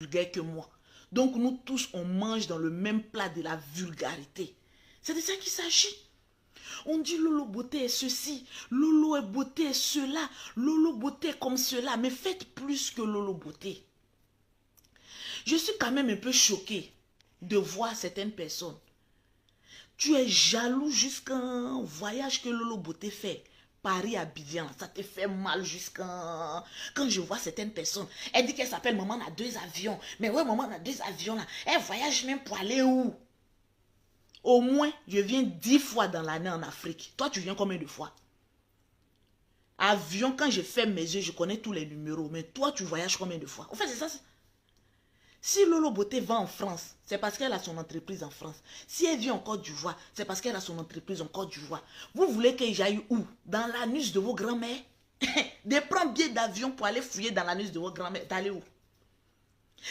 vulgaire que moi. Donc nous tous, on mange dans le même plat de la vulgarité. C'est de ça qu'il s'agit. On dit Lolo Beauté est ceci, Lolo Beauté est cela, Lolo Beauté est comme cela. Mais faites plus que Lolo Beauté. Je suis quand même un peu choquée de voir certaines personnes. Tu es jaloux jusqu'à un voyage que Lolo Beauté fait. Paris-Abidjan, ça te fait mal jusqu'à... Quand je vois certaines personnes, elle dit qu'elle s'appelle maman a 2 avions. Mais ouais, maman a 2 avions là. Elle voyage même pour aller où? Au moins, je viens 10 fois dans l'année en Afrique. Toi, tu viens combien de fois? Avion, quand je ferme mes yeux, je connais tous les numéros. Mais toi, tu voyages combien de fois? En fait, c'est ça. Si Lolo Beauté va en France, c'est parce qu'elle a son entreprise en France. Si elle vit en Côte d'Ivoire, c'est parce qu'elle a son entreprise en Côte d'Ivoire. Vous voulez que j'aille où? Dans l'anus de vos grands-mères? De prendre billet d'avion pour aller fouiller dans l'anus de vos grands-mères. D'aller où?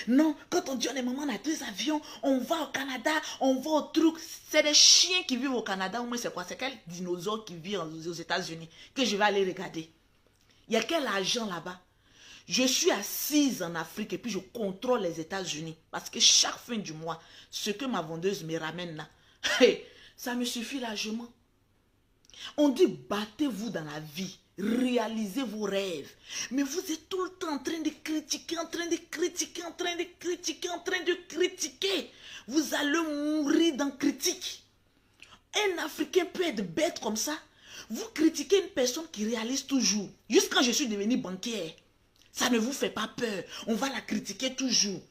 Non, quand on dit on est maman, on a 2 avions, on va au Canada, on va au truc. C'est des chiens qui vivent au Canada. Ou moins c'est quoi? C'est quel dinosaure qui vit aux États-Unis que je vais aller regarder? Il y a quel argent là-bas? Je suis assise en Afrique et puis je contrôle les États-Unis. Parce que chaque fin du mois, ce que ma vendeuse me ramène là, ça me suffit largement. On dit battez-vous dans la vie, réalisez vos rêves. Mais vous êtes tout le temps en train de critiquer, en train de critiquer, en train de critiquer, en train de critiquer. Vous allez mourir dans critique. Un Africain peut être bête comme ça. Vous critiquez une personne qui réalise toujours. Juste quand je suis devenue banquière. Ça ne vous fait pas peur. On va la critiquer toujours.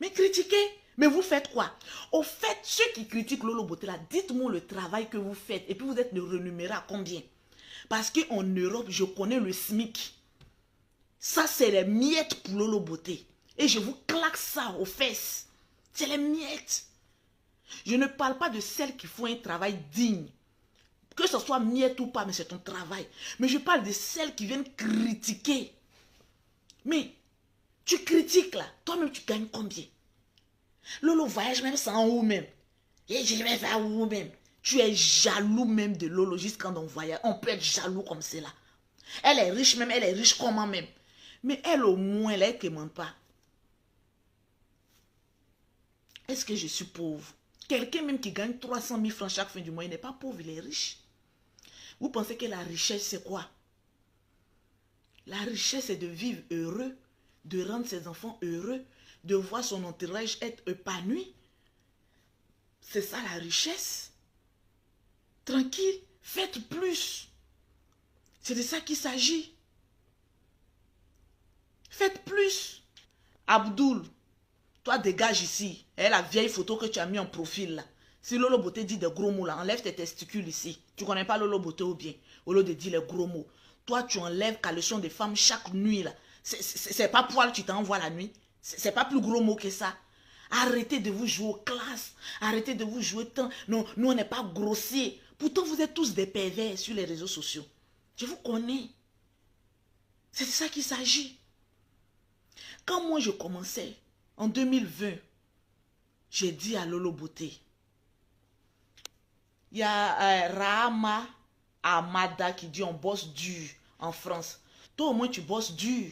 Mais critiquer, mais vous faites quoi? Au fait, ceux qui critiquent Lolo Beauté là, dites-moi le travail que vous faites. Et puis vous êtes rémunéré à combien? Parce qu'en Europe, je connais le SMIC. Ça, c'est les miettes pour Lolo Beauté. Et je vous claque ça aux fesses. C'est les miettes. Je ne parle pas de celles qui font un travail digne. Que ce soit miette ou pas, mais c'est ton travail. Mais je parle de celles qui viennent critiquer. Mais tu critiques là, toi-même tu gagnes combien? Lolo voyage même sans où même. Et je vais faire où même. Tu es jaloux même de Lolo juste quand on voyage. On peut être jaloux comme cela. Elle est riche même, elle est riche comment même. Mais elle au moins, elle ne demande pas. Est-ce que je suis pauvre? Quelqu'un même qui gagne 300 000 francs chaque fin du mois, il n'est pas pauvre, il est riche. Vous pensez que la richesse c'est quoi? La richesse, c'est de vivre heureux, de rendre ses enfants heureux, de voir son entourage être épanoui. C'est ça la richesse. Tranquille, faites plus. C'est de ça qu'il s'agit. Faites plus. Abdoul, toi dégage ici. Et la vieille photo que tu as mis en profil là. Si Lolo Beauté dit des gros mots là, enlève tes testicules ici. Tu connais pas Lolo Beauté ou bien? Au lieu de dire les gros mots. Toi, tu enlèves caleçon des femmes chaque nuit là. C'est pas poil, tu t'envoies la nuit. C'est pas plus gros mot que ça. Arrêtez de vous jouer aux classes. Arrêtez de vous jouer tant. Non, nous on n'est pas grossiers. Pourtant, vous êtes tous des pervers sur les réseaux sociaux. Je vous connais. C'est de ça qu'il s'agit. Quand moi je commençais, en 2020, j'ai dit à Lolo Beauté, il y a Rahama Amada qui dit on bosse dur en France. Toi au moins tu bosses dur.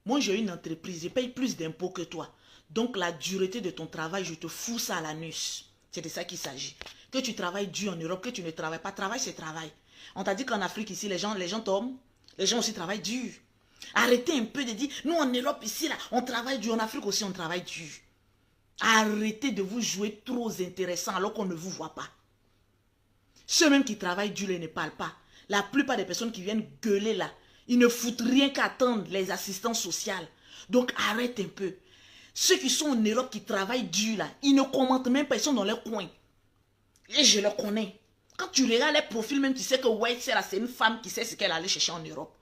Moi j'ai une entreprise, je paye plus d'impôts que toi. Donc la dureté de ton travail, je te fous ça à l'anus. C'est de ça qu'il s'agit. Que tu travailles dur en Europe, que tu ne travailles pas. Travail c'est travail. On t'a dit qu'en Afrique ici, les gens tombent. Les gens aussi travaillent dur. Arrêtez un peu de dire, nous en Europe ici, là, on travaille dur. En Afrique aussi, on travaille dur. Arrêtez de vous jouer trop intéressant alors qu'on ne vous voit pas. Ceux même qui travaillent dur et ne parlent pas. La plupart des personnes qui viennent gueuler là, ils ne foutent rien qu'attendre les assistants sociaux. Donc arrête un peu. Ceux qui sont en Europe qui travaillent dur là, ils ne commentent même pas, ils sont dans leur coin. Et je le connais. Quand tu regardes les profils même, tu sais que ouais, c'est une femme qui sait ce qu'elle allait chercher en Europe.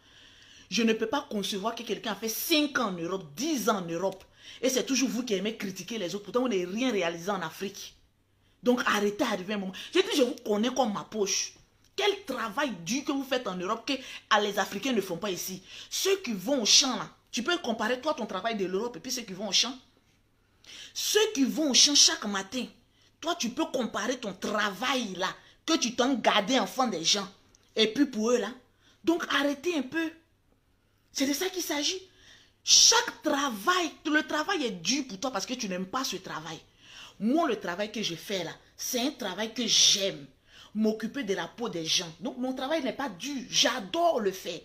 Je ne peux pas concevoir que quelqu'un a fait 5 ans en Europe, 10 ans en Europe. Et c'est toujours vous qui aimez critiquer les autres. Pourtant, vous n'avez rien réalisé en Afrique. Donc arrêtez d'arriver un moment. J'ai dit, je vous connais comme ma poche. Quel travail dur que vous faites en Europe que les Africains ne font pas ici. Ceux qui vont au champ là, tu peux comparer toi ton travail de l'Europe et puis ceux qui vont au champ. Ceux qui vont au champ chaque matin, toi tu peux comparer ton travail là, que tu t'en gardé enfant des gens. Et puis pour eux là. Donc arrêtez un peu. C'est de ça qu'il s'agit. Chaque travail, le travail est dur pour toi parce que tu n'aimes pas ce travail. Moi, le travail que je fais là, c'est un travail que j'aime. M'occuper de la peau des gens. Donc, mon travail n'est pas dur. J'adore le faire.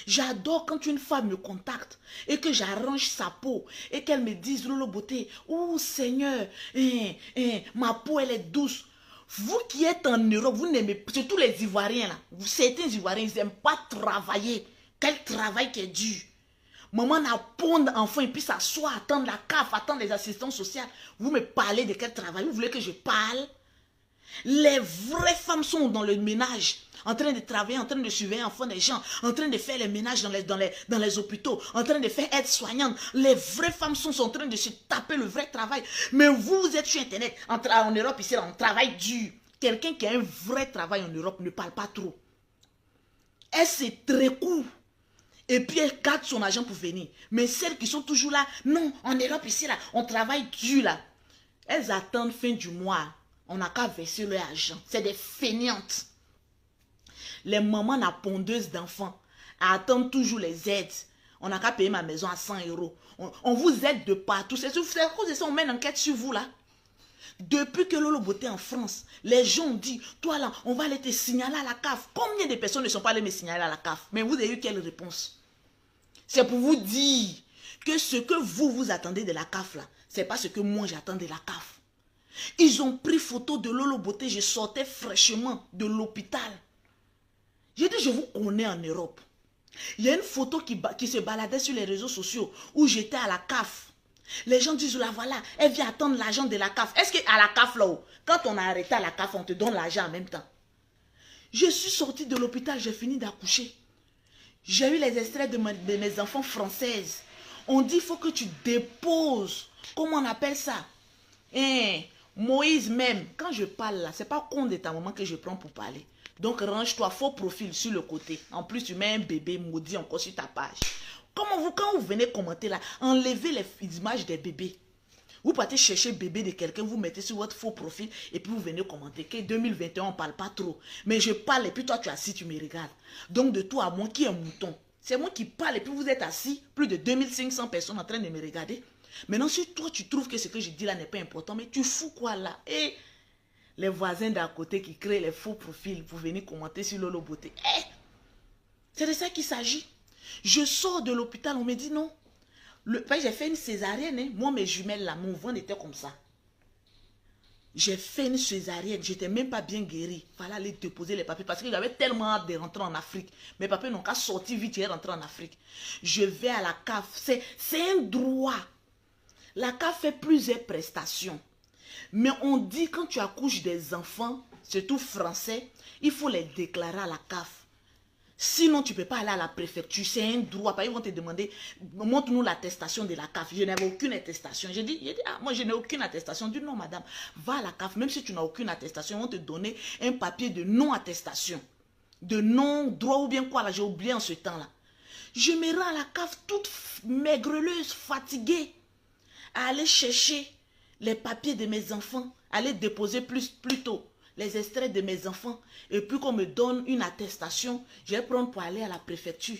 J'adore quand une femme me contacte et que j'arrange sa peau et qu'elle me dise, Lolo Beauté, oh Seigneur, ma peau, elle est douce. Vous qui êtes en Europe, vous n'aimez pas, surtout les Ivoiriens là, certains Ivoiriens, ils n'aiment pas travailler. Quel travail qui est dur. Maman n'a pondre enfant et puis s'asseoir, attendre la CAF, attendre les assistants sociaux. Vous me parlez de quel travail? Vous voulez que je parle? Les vraies femmes sont dans le ménage, en train de travailler, en train de surveiller les enfants des gens, en train de faire les ménages dans les hôpitaux, en train de faire aide-soignante. Les vraies femmes sont en train de se taper le vrai travail. Mais vous êtes sur Internet, en Europe ici, là, on travaille dur. Quelqu'un qui a un vrai travail en Europe ne parle pas trop. Elle c'est très court. Et puis elle garde son argent pour venir. Mais celles qui sont toujours là, non, en Europe ici, là, on travaille dur là. Elles attendent fin du mois. On n'a qu'à verser leur argent. C'est des fainéantes. Les mamans la pondeuses d'enfants attendent toujours les aides. On n'a qu'à payer ma maison à 100 €. On vous aide de partout. C'est à cause de ça on met une enquête sur vous là. Depuis que Lolo Beauté en France, les gens ont dit, toi là, on va aller te signaler à la CAF. Combien de personnes ne sont pas allées me signaler à la CAF? Mais vous avez eu quelle réponse? C'est pour vous dire que ce que vous attendez de la CAF là, c'est pas ce que moi j'attends de la CAF. Ils ont pris photo de Lolo Beauté, je sortais fraîchement de l'hôpital. J'ai dit, je vous connais en Europe. Il y a une photo qui se baladait sur les réseaux sociaux où j'étais à la CAF. Les gens disent, là voilà, elle vient attendre l'argent de la CAF. Est-ce qu'à la CAF là-haut, quand on a arrêté à la CAF, on te donne l'argent en même temps? Je suis sortie de l'hôpital, j'ai fini d'accoucher. J'ai eu les extraits de mes enfants françaises. On dit, il faut que tu déposes. Comment on appelle ça? Moïse même, quand je parle là, c'est pas compte de ta maman que je prends pour parler. Donc range-toi, faux profil sur le côté. En plus, tu mets un bébé maudit encore sur ta page. Quand vous venez commenter là, enlevez les images des bébés. Vous partez chercher le bébé de quelqu'un, vous mettez sur votre faux profil et puis vous venez commenter que 2021, on ne parle pas trop. Mais je parle et puis toi, tu es assis, tu me regardes. Donc de toi à moi, qui est un mouton? C'est moi qui parle et puis vous êtes assis, plus de 2500 personnes en train de me regarder. Maintenant, si toi, tu trouves que ce que je dis là n'est pas important, mais tu fous quoi là? Et les voisins d'à côté qui créent les faux profils pour venir commenter sur Lolo Beauté. C'est de ça qu'il s'agit. Je sors de l'hôpital, on me dit non. J'ai fait une césarienne, hein. Moi, mes jumelles là, mon ventre était comme ça. J'ai fait une césarienne, j'étais même pas bien guérie. Il fallait aller déposer les papiers parce que j'avais tellement hâte de rentrer en Afrique. Mes papiers n'ont qu'à sortir vite et rentrer en Afrique. Je vais à la CAF, c'est un droit. La CAF fait plusieurs prestations. Mais on dit quand tu accouches des enfants, surtout français, il faut les déclarer à la CAF. Sinon, tu ne peux pas aller à la préfecture. C'est un droit. Ils vont te demander, montre-nous l'attestation de la CAF. Je n'avais aucune attestation. J'ai dit, moi, je n'ai aucune attestation. Je dis, non, madame, va à la CAF. Même si tu n'as aucune attestation, ils vont te donner un papier de non-attestation. De non-droit ou bien quoi, là, j'ai oublié en ce temps-là. Je me rends à la CAF toute maigreleuse, fatiguée, à aller chercher les papiers de mes enfants, aller déposer plus tôt les extraits de mes enfants, et puis qu'on me donne une attestation, je vais prendre pour aller à la préfecture.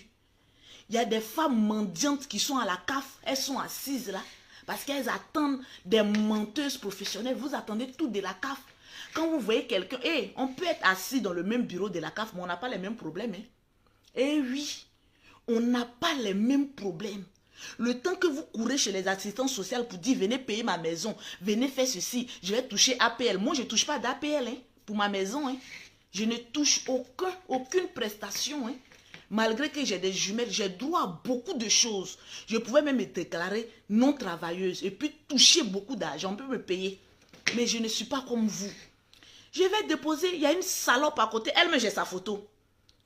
Il y a des femmes mendiantes qui sont à la CAF, elles sont assises là, parce qu'elles attendent des menteuses professionnelles. Vous attendez tout de la CAF. Quand vous voyez quelqu'un, on peut être assis dans le même bureau de la CAF, mais on n'a pas les mêmes problèmes. Oui, on n'a pas les mêmes problèmes. Le temps que vous courez chez les assistants sociaux pour dire venez payer ma maison, venez faire ceci, je vais toucher APL. Moi, je ne touche pas d'APL pour ma maison. Je ne touche aucune prestation. Malgré que j'ai des jumelles, j'ai droit à beaucoup de choses. Je pouvais même me déclarer non travailleuse et puis toucher beaucoup d'argent. On peut me payer. Mais je ne suis pas comme vous. Je vais déposer, il y a une salope à côté, elle me jette sa photo.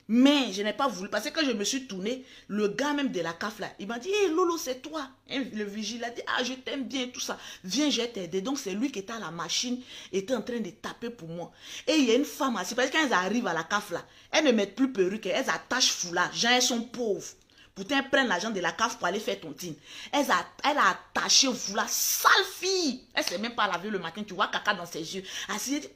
Mais je n'ai pas voulu, parce que quand je me suis tournée, le gars même de la CAF là, il m'a dit, hey, Lolo, c'est toi. Le vigile a dit, ah, je t'aime bien, tout ça. Viens, je vais t'aider. Donc c'est lui qui était à la machine, était en train de taper pour moi. Et il y a une femme assise, parce que quand elles arrivent à la CAF là, elles ne mettent plus perruque, elles attachent foulard. Gens, elles sont pauvres. Pourtant, elles prennent l'argent de la CAF pour aller faire tontine. Elle a attaché au foulard, sale fille. Elle ne s'est même pas lavée le matin, tu vois caca dans ses yeux. Assise, elle dit,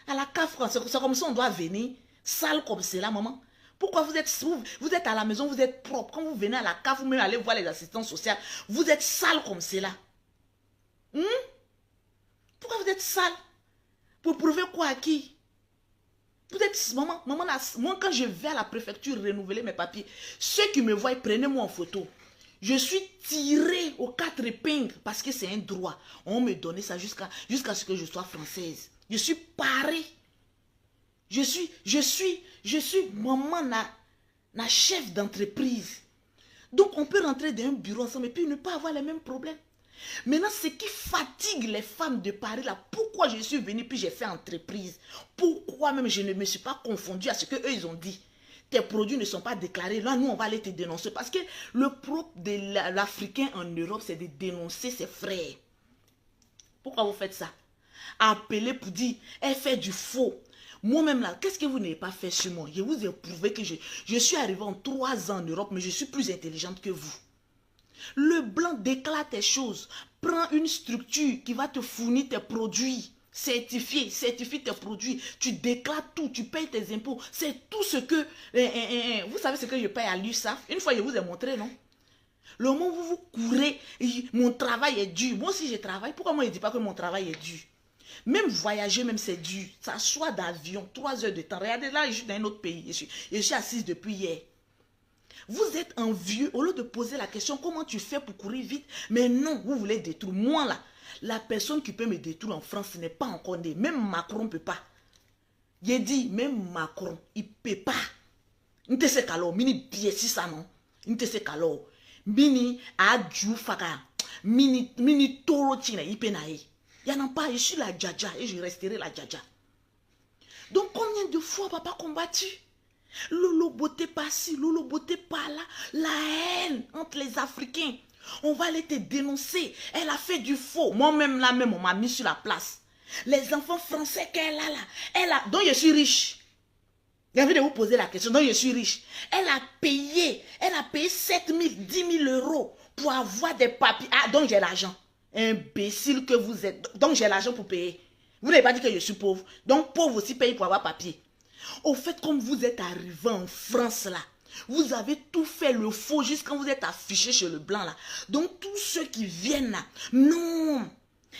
à la CAF, c'est comme ça on doit venir. Sale comme c'est là, maman. Pourquoi vous êtes à la maison, vous êtes propre. Quand vous venez à la cave, vous même allez voir les assistants sociaux, vous êtes sale comme cela. Pourquoi vous êtes sale? Pour prouver quoi à qui? Vous êtes, maman, moi quand je vais à la préfecture renouveler mes papiers, ceux qui me voient, prenez-moi en photo. Je suis tirée aux 4 épingles parce que c'est un droit. On me donnait ça jusqu'à ce que je sois française. Je suis parée. Je suis maman, la chef d'entreprise. Donc on peut rentrer dans un bureau ensemble et puis ne pas avoir les mêmes problèmes. Maintenant, ce qui fatigue les femmes de Paris, là, pourquoi je suis venue puis j'ai fait entreprise? Pourquoi même je ne me suis pas confondue à ce qu'eux ils ont dit? Tes produits ne sont pas déclarés. Là, nous, on va aller te dénoncer. Parce que le propre de l'Africain en Europe, c'est de dénoncer ses frères. Pourquoi vous faites ça? Appeler pour dire, elle fait du faux. Moi-même là, qu'est-ce que vous n'avez pas fait sur moi? Je vous ai prouvé que je suis arrivée en 3 ans en Europe, mais je suis plus intelligente que vous. Le blanc déclare tes choses. Prends une structure qui va te fournir tes produits. Certifie tes produits. Tu déclares tout, tu payes tes impôts. C'est tout ce que... vous savez ce que je paye à l'USAF? Une fois, je vous ai montré, non? Le moment où vous courez, mon travail est dur. Moi aussi, je travaille. Pourquoi moi, je ne dis pas que mon travail est dur? Même voyager, même c'est dur. S'asseoir d'avion, 3 heures de temps. Regardez, là, je suis dans un autre pays. Je suis assise depuis hier. Vous êtes envieux, au lieu de poser la question, comment tu fais pour courir vite? Mais non, vous voulez détruire. Moi là, la personne qui peut me détruire en France n'est pas encore née. Même Macron ne peut pas. J'ai dit, même Macron, il ne peut pas. Il ne sait qu'alors, mini biesi ça non. Il ne sait qu'alors. Mini adju faka. Mini toro tina, il peut naï. Il n'y en a pas, je suis la djaja et je resterai la djaja. Donc combien de fois papa combattu? Lolo beauté par-ci, Lolo beauté par-là. La haine entre les Africains. On va aller te dénoncer. Elle a fait du faux. Moi-même, là même, on m'a mis sur la place. Les enfants français qu'elle a là. Donc je suis riche. J'ai envie de vous poser la question. Donc je suis riche. Elle a payé 7 000, 10 000 euros pour avoir des papiers. Ah, donc j'ai l'argent. Imbécile que vous êtes. Donc j'ai l'argent pour payer. Vous n'avez pas dit que je suis pauvre. Donc pauvre aussi paye pour avoir papier. Au fait, comme vous êtes arrivé en France là, vous avez tout fait le faux jusqu'à quand vous êtes affiché chez le blanc là. Donc tous ceux qui viennent là, non,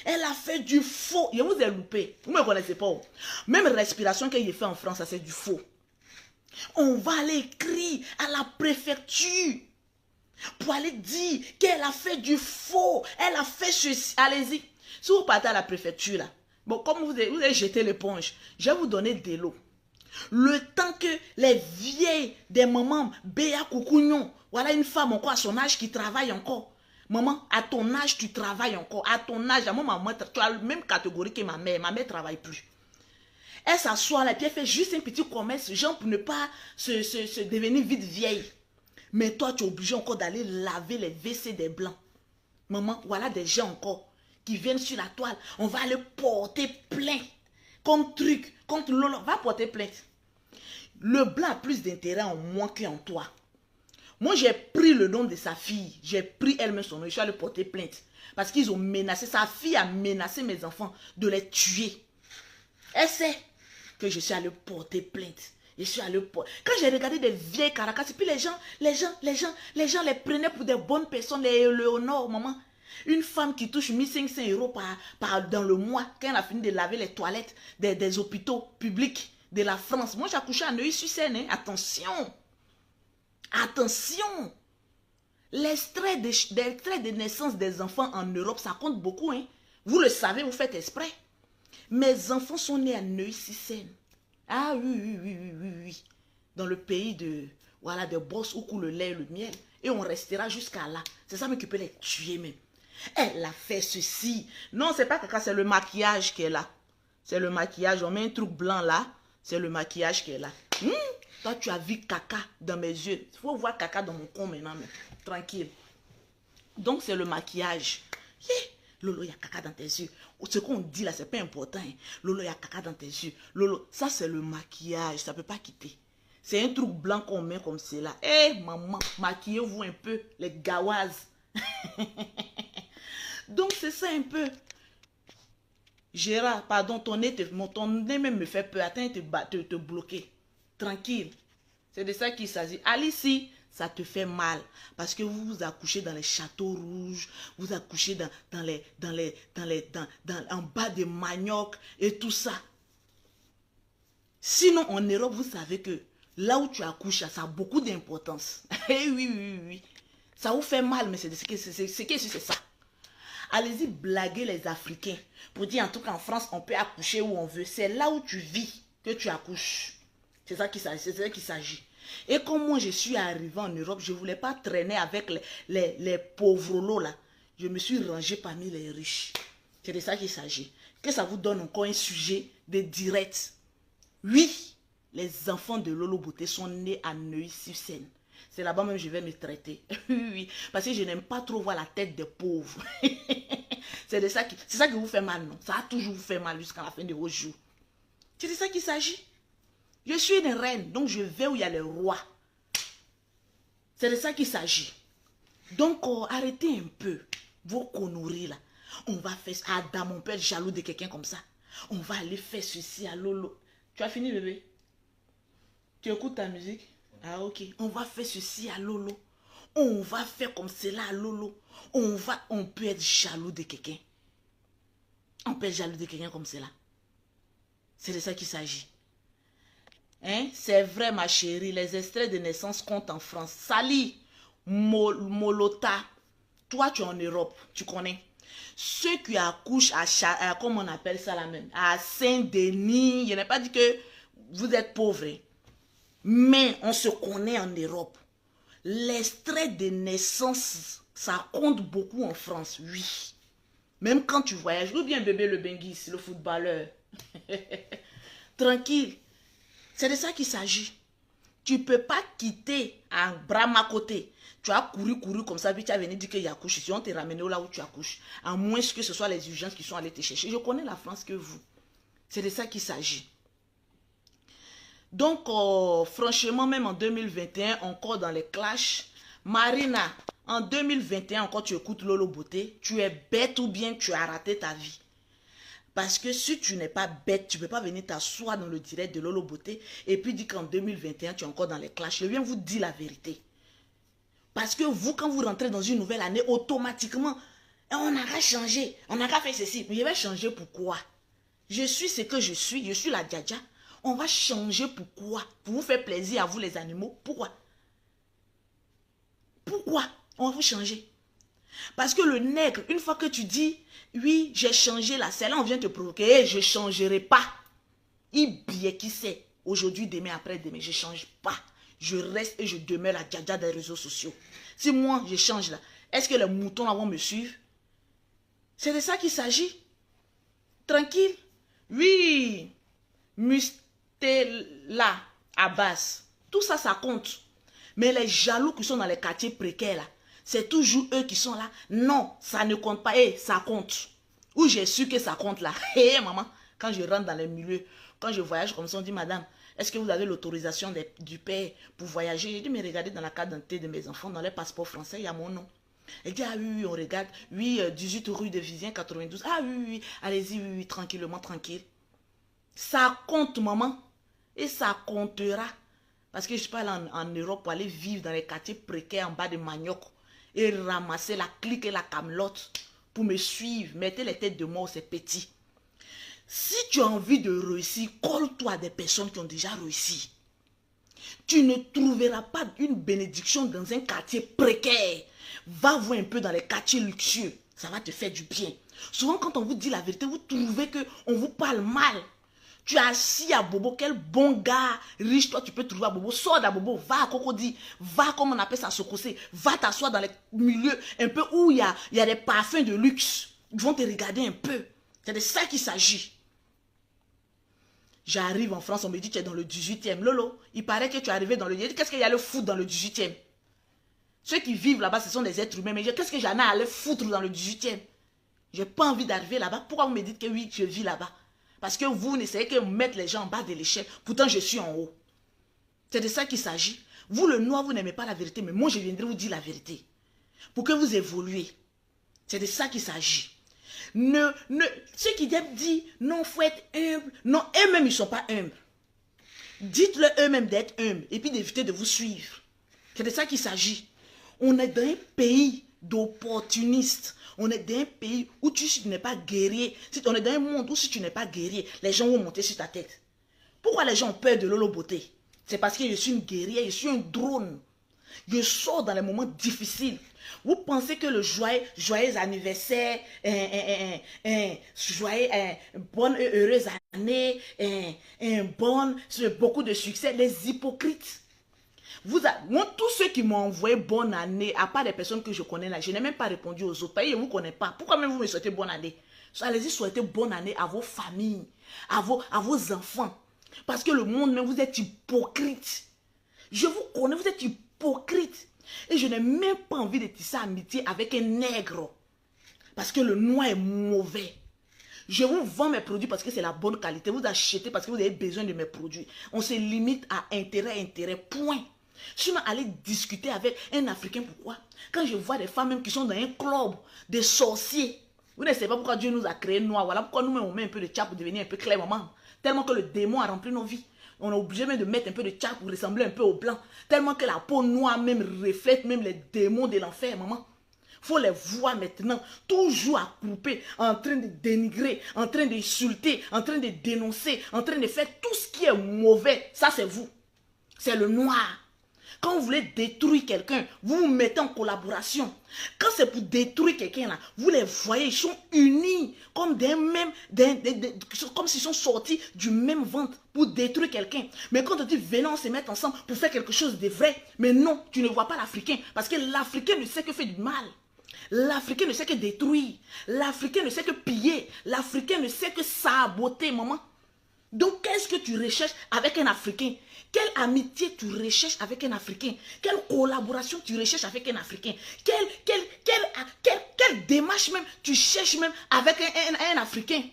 elle a fait du faux. Je vous ai loupé. Vous ne me connaissez pas. Même respiration que j'ai fait en France, c'est du faux. On va aller écrire à la préfecture pour aller dire qu'elle a fait du faux. Elle a fait ceci. Allez-y. Si vous partez à la préfecture là, bon, comme vous avez jeté l'éponge, je vais vous donner de l'eau. Le temps que les vieilles des mamans, Béa Koukounion, voilà une femme encore à son âge qui travaille encore. Maman, à ton âge, tu travailles encore. À ton âge, à mon maman, tu as la même catégorie que ma mère. Ma mère ne travaille plus. Elle s'assoit là, puis elle fait juste un petit commerce, genre pour ne pas se devenir vite vieille. Mais toi, tu es obligé encore d'aller laver les WC des blancs. Maman, voilà des gens encore qui viennent sur la toile. On va aller porter plainte. Comme truc, contre Lolo, va porter plainte. Le blanc a plus d'intérêt en moi qu'en toi. Moi, j'ai pris le nom de sa fille. J'ai pris elle-même son nom. Je suis allé porter plainte. Parce qu'ils ont menacé. Sa fille a menacé mes enfants de les tuer. Elle sait que je suis allé porter plainte. Je suis allé porter. Quand j'ai regardé des vieilles caracas, et puis les gens les prenaient pour des bonnes personnes, les Léonore, maman. Une femme qui touche 1500 euros dans le mois, quand elle a fini de laver les toilettes des hôpitaux publics de la France. Moi, j'ai accouché à Neuilly-sur-Seine. Hein? Attention. Attention. L'extrait de naissance des enfants en Europe, ça compte beaucoup. Hein? Vous le savez, vous faites exprès. Mes enfants sont nés à Neuilly-sur-Seine. Ah oui. Dans le pays de Boss où coule le lait et le miel. Et on restera jusqu'à là. C'est ça même qui peut les tuer même. Elle a fait ceci. Non, c'est pas caca, c'est le maquillage qu'elle a. C'est le maquillage. On met un truc blanc là. C'est le maquillage qu'elle a. Toi, tu as vu caca dans mes yeux. Il faut voir caca dans mon con maintenant. Mais tranquille. Donc, c'est le maquillage. Lolo, il y a caca dans tes yeux. Ce qu'on dit là, c'est pas important. Hein. Lolo, il y a caca dans tes yeux. Lolo, ça, c'est le maquillage. Ça ne peut pas quitter. C'est un truc blanc qu'on met comme cela. Maman, maquillez-vous un peu, les gawazes. Donc, c'est ça un peu. Gérard, pardon, ton nez même me fait peur. Attends, te bloquer. Tranquille. C'est de ça qu'il s'agit. Alice, ça te fait mal. Parce que vous vous accouchez dans les châteaux rouges. Vous accouchez en bas des maniocs et tout ça. Sinon, en Europe, vous savez que là où tu accouches, ça a beaucoup d'importance. Eh oui, oui, oui. Ça vous fait mal, mais c'est ça. Allez-y blaguer les Africains. Pour dire, en tout cas, en France, on peut accoucher où on veut. C'est là où tu vis que tu accouches. C'est ça qu'il s'agit. Et comme moi, je suis arrivé en Europe, je ne voulais pas traîner avec les pauvres là. Je me suis rangé parmi les riches. C'est de ça qu'il s'agit. Que ça vous donne encore un sujet de direct. Oui, les enfants de Lolo Beauté sont nés à Neuilly-sur-Seine. C'est là-bas même que je vais me traiter. Oui, parce que je n'aime pas trop voir la tête des pauvres. C'est ça qui vous fait mal, non? Ça a toujours vous fait mal jusqu'à la fin de vos jours. C'est de ça qu'il s'agit. Je suis une reine, donc je vais où il y a les rois. C'est de ça qu'il s'agit. Donc, arrêtez un peu vos conneries là. On va faire ça. Adam, mon père jaloux de quelqu'un comme ça. On va aller faire ceci à Lolo. Tu as fini, bébé? Tu écoutes ta musique? Ah, ok. On va faire ceci à Lolo. On va faire comme cela à Lolo. On peut être jaloux de quelqu'un. On peut être jaloux de quelqu'un comme cela. C'est de ça qu'il s'agit. Hein? C'est vrai, ma chérie. Les extraits de naissance comptent en France. Sali, Molota. Toi, tu es en Europe. Tu connais. Ceux qui accouchent à comment on appelle ça là même, à Saint-Denis, je n'ai pas dit que vous êtes pauvres, mais on se connaît en Europe. L'extrait de naissance, ça compte beaucoup en France, oui. Même quand tu voyages, ou bien bébé le Benguis, le footballeur. Tranquille. C'est de ça qu'il s'agit. Tu ne peux pas quitter un bras à côté. Tu as couru comme ça, puis tu as venu dire qu'il y a accouché. Si on t'a ramené là où tu accouches, à moins que ce soit les urgences qui sont allées te chercher. Je connais la France que vous. C'est de ça qu'il s'agit. Donc, franchement, même en 2021, encore dans les clashs, Marina, en 2021, encore tu écoutes Lolo Beauté, tu es bête ou bien tu as raté ta vie. Parce que si tu n'es pas bête, tu ne peux pas venir t'asseoir dans le direct de Lolo Beauté et puis dire qu'en 2021, tu es encore dans les clashs. Je viens vous dire la vérité. Parce que vous, quand vous rentrez dans une nouvelle année, automatiquement, on n'a qu'à changer, on n'a qu'à faire ceci. Mais je vais changer pourquoi? Je suis ce que je suis la djadja. On va changer pourquoi? Pour vous faire plaisir à vous les animaux. Pourquoi? Pourquoi on va vous changer? Parce que le nègre, une fois que tu dis, oui, j'ai changé là, c'est là on vient te provoquer, je ne changerai pas. Il bien qui sait, aujourd'hui, demain, après-demain, je ne change pas. Je reste et je demeure la djadja des réseaux sociaux. Si moi, je change là, est-ce que les moutons là vont me suivre? C'est de ça qu'il s'agit. Tranquille. Oui. Mustela, Abbas. Tout ça, ça compte. Mais les jaloux qui sont dans les quartiers précaires là, c'est toujours eux qui sont là. Non, ça ne compte pas. Eh, ça compte. Où j'ai su que ça compte là. Eh, maman, quand je rentre dans les milieux, quand je voyage comme ça, on dit, madame, est-ce que vous avez l'autorisation du père pour voyager? J'ai dit, mais regardez dans la carte d'identité de mes enfants, dans les passeports français, il y a mon nom. Elle dit, ah oui, oui, on regarde. Oui, 18 rue de Vizien, 92. Ah oui, oui, allez-y, oui, oui, tranquillement, tranquille. Ça compte, maman. Et ça comptera. Parce que je suis pas allée en Europe pour aller vivre dans les quartiers précaires en bas de manioc et ramasser la clique et la camelote pour me suivre. Mettez les têtes de mort, c'est petit. Si tu as envie de réussir, colle-toi à des personnes qui ont déjà réussi. Tu ne trouveras pas une bénédiction dans un quartier précaire. Va voir un peu dans les quartiers luxueux. Ça va te faire du bien. Souvent, quand on vous dit la vérité, vous trouvez qu'on vous parle mal. Tu es assis à Bobo, quel bon gars, riche, toi tu peux trouver à Bobo. Sors d'à Bobo, va à Cocody, va comme on appelle ça, Sokosé. Va t'asseoir dans les milieux un peu où il y a des parfums de luxe. Ils vont te regarder un peu. C'est de ça qu'il s'agit. J'arrive en France, on me dit tu es dans le 18e. Lolo, il paraît que tu es arrivé dans le 18e. Qu'est-ce qu'il y a le foutre dans le 18e? Ceux qui vivent là-bas, ce sont des êtres humains. Mais qu'est-ce que j'en ai à aller foutre dans le 18e? J'ai pas envie d'arriver là-bas. Pourquoi vous me dites que oui, je vis là-bas? Parce que vous n'essayez que de mettre les gens en bas de l'échelle. Pourtant, je suis en haut. C'est de ça qu'il s'agit. Vous, le noir, vous n'aimez pas la vérité. Mais moi, je viendrai vous dire la vérité. Pour que vous évoluez. C'est de ça qu'il s'agit. Ceux qui disent non, il faut être humble. Non, eux-mêmes, ils ne sont pas humbles. Dites-leur eux-mêmes d'être humbles et puis d'éviter de vous suivre. C'est de ça qu'il s'agit. On est dans un pays d'opportunistes. On est dans un pays où si tu n'es pas guerrier, on est dans un monde où si tu n'es pas guerrier, les gens vont monter sur ta tête. Pourquoi les gens ont peur de Lolo Beauté? C'est parce que je suis une guerrière, je suis un drone. Je sors dans les moments difficiles. Vous pensez que le joyeux anniversaire, bonne et heureuse année, beaucoup de succès, les hypocrites. Moi, tous ceux qui m'ont envoyé bonne année, à part les personnes que je connais là, je n'ai même pas répondu aux autres. Je ne vous connais pas. Pourquoi même vous me souhaitez bonne année? Allez-y, souhaitez bonne année à vos familles, à vos enfants. Parce que le monde, même, vous êtes hypocrite. Je vous connais, vous êtes hypocrite. Et je n'ai même pas envie de tisser amitié avec un nègre. Parce que le noir est mauvais. Je vous vends mes produits parce que c'est la bonne qualité. Vous achetez parce que vous avez besoin de mes produits. On se limite à intérêt, point. Je vais aller discuter avec un Africain, pourquoi? Quand je vois des femmes même qui sont dans un club de sorciers, vous ne savez pas pourquoi Dieu nous a créés noirs. Voilà pourquoi nous-mêmes on met un peu de tchap pour devenir un peu clair, maman. Tellement que le démon a rempli nos vies. On est obligé même de mettre un peu de tchap pour ressembler un peu au blanc. Tellement que la peau noire même reflète même les démons de l'enfer, maman. Il faut les voir maintenant, toujours accroupés, en train de dénigrer, en train d'insulter, en train de dénoncer, en train de faire tout ce qui est mauvais. Ça, c'est vous. C'est le noir. Quand vous voulez détruire quelqu'un, vous vous mettez en collaboration. Quand c'est pour détruire quelqu'un, là, vous les voyez, ils sont unis, comme comme s'ils sont sortis du même ventre pour détruire quelqu'un. Mais quand on dit, venez, on se met ensemble pour faire quelque chose de vrai. Mais non, tu ne vois pas l'Africain, parce que l'Africain ne sait que faire du mal. L'Africain ne sait que détruire. L'Africain ne sait que piller. L'Africain ne sait que saboter, maman. Donc, qu'est-ce que tu recherches avec un Africain? Quelle amitié tu recherches avec un Africain? Quelle collaboration tu recherches avec un Africain? Quelle démarche même tu cherches même avec un Africain?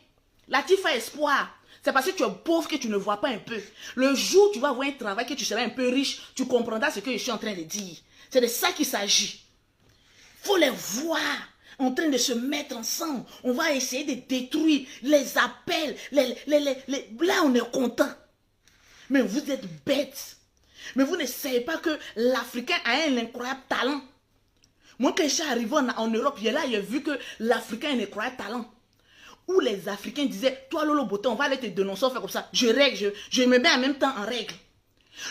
La Tifa Espoir, c'est parce que tu es pauvre que tu ne vois pas un peu. Le jour où tu vas avoir un travail, que tu seras un peu riche, tu comprendras ce que je suis en train de dire. C'est de ça qu'il s'agit. Il faut les voir en train de se mettre ensemble. On va essayer de détruire les appels. Là, on est content. Mais vous êtes bêtes. Mais vous ne savez pas que l'Africain a un incroyable talent. Moi, quand je suis arrivé en Europe, j'ai vu que l'Africain a un incroyable talent. Où les Africains disaient, toi Lolo Beauté, on va aller te dénoncer, on fait comme ça. Je me mets en même temps en règle.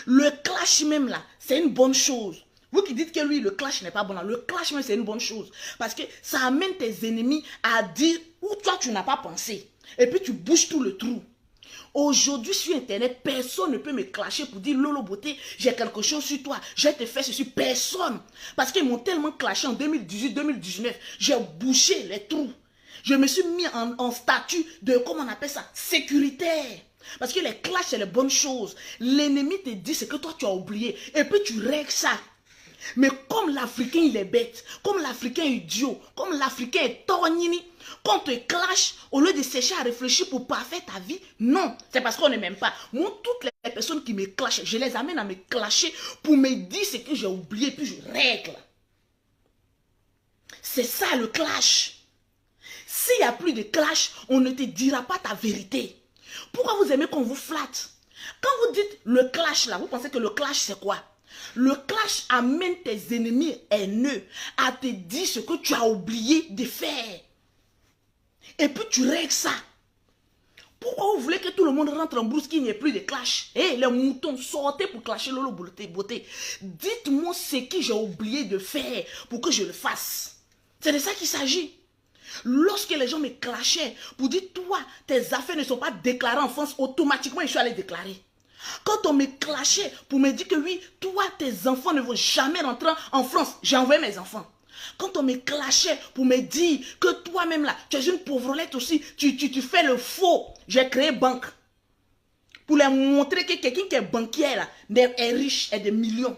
Le clash même là, c'est une bonne chose. Vous qui dites que lui, le clash n'est pas bon là, le clash même c'est une bonne chose. Parce que ça amène tes ennemis à dire où toi tu n'as pas pensé. Et puis tu bouges tout le trou. Aujourd'hui sur internet, personne ne peut me clasher pour dire Lolo Beauté, j'ai quelque chose sur toi, j'ai te fait ceci, personne. Parce qu'ils m'ont tellement clashé en 2018-2019, j'ai bouché les trous. Je me suis mis en statut de, comment on appelle ça, sécuritaire. Parce que les clashs, c'est les bonnes choses. L'ennemi te dit ce que toi tu as oublié. Et puis tu règles ça. Mais comme l'Africain il est bête, comme l'Africain est idiot, comme l'Africain est torgnini, quand on te clash, au lieu de chercher à réfléchir pour parfaire ta vie, non, c'est parce qu'on ne m'aime pas. Moi, toutes les personnes qui me clashent, je les amène à me clasher pour me dire ce que j'ai oublié, puis je règle. C'est ça le clash. S'il n'y a plus de clash, on ne te dira pas ta vérité. Pourquoi vous aimez qu'on vous flatte? Quand vous dites le clash là, vous pensez que le clash c'est quoi? Le clash amène tes ennemis haineux à te dire ce que tu as oublié de faire. Et puis tu règles ça. Pourquoi vous voulez que tout le monde rentre en brousse, qu'il n'y ait plus de clash? Eh, les moutons, sortez pour clasher Lolo Beauté. Dites-moi ce que j'ai oublié de faire pour que je le fasse. C'est de ça qu'il s'agit. Lorsque les gens me clashaient pour dire, toi, tes affaires ne sont pas déclarées en France, automatiquement, je suis allé déclarer. Quand on me clashait pour me dire que oui, toi, tes enfants ne vont jamais rentrer en France, j'ai envoyé mes enfants. Quand on me clashait pour me dire que toi-même là, tu es une pauvrelette aussi, tu fais le faux, j'ai créé banque. Pour leur montrer que quelqu'un qui est banquier là, est riche, est des millions.